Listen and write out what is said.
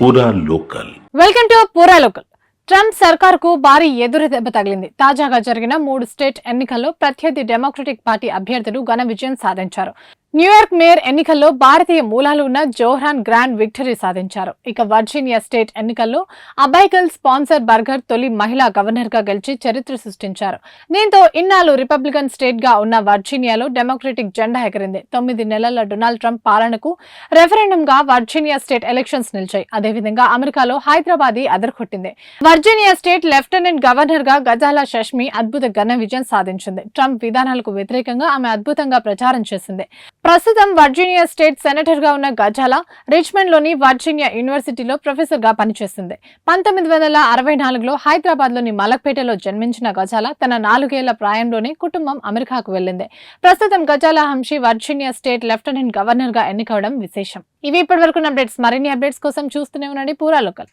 పూరా local. Welcome to పూరా local. Trump సర్కార్కు భారీ ఎదురుదెబ్బ తగిలింది. తాజాగా జరిగిన 3 స్టేట్ ఎన్నికల్లో ప్రత్యర్థి డెమోక్రటిక్ పార్టీ అభ్యర్థులు ఘన విజయం సాధించారు. న్యూయార్క్ మేయర్ ఎన్నికల్లో భారతీయ మూలాలు ఉన్న జోహ్రాన్ గ్రాండ్ విక్టరీ సాధించారు. ఇక వర్జీనియా స్టేట్ ఎన్నికల్లో అబైకల్ స్పాన్సర్ బర్గర్ తొలి మహిళా గవర్నర్ గా గెలిచి చరిత్ర సృష్టించారు. దీంతో ఇన్నాళ్ళు రిపబ్లికన్ స్టేట్ గా ఉన్న వర్జీనియాలో డెమోక్రటిక్ జెండా ఎగిరింది. 9 నెలల డొనాల్డ్ ట్రంప్ పాలనకు రెఫరెండం గా వర్జీనియా స్టేట్ ఎలక్షన్స్ నిలిచాయి. అదేవిధంగా అమెరికాలో హైదరాబాద్ అదరకొట్టింది. వర్జీనియా స్టేట్ లెఫ్టినెంట్ గవర్నర్ గా గజాలా షష్మి అద్భుత ఘన విజయం సాధించింది. ట్రంప్ విధానాలకు వ్యతిరేకంగా ఆమె అద్భుతంగా ప్రచారం చేసింది. ప్రస్తుతం వర్జీనియా స్టేట్ సెనేటర్ గా ఉన్న గజాలా రిచ్మండ్ లోని వర్జీనియా యూనివర్సిటీలో ప్రొఫెసర్ గా పనిచేసింది. 1964లో హైదరాబాద్ లోని మలక్పేటలో జన్మించిన గజాలా తన 4 ఏళ్ల ప్రాయంలోనే కుటుంబం అమెరికాకు వెళ్లింది. ప్రస్తుతం గజాలా హంషి వర్జీనియా స్టేట్ లెఫ్టినెంట్ గవర్నర్ గా ఎన్నికవడం విశేషం. ఇవి ఇప్పటివరకు అప్డేట్స్. మరిన్ని అప్డేట్స్ కోసం చూస్తూనే ఉండండి పూరా లోకల్.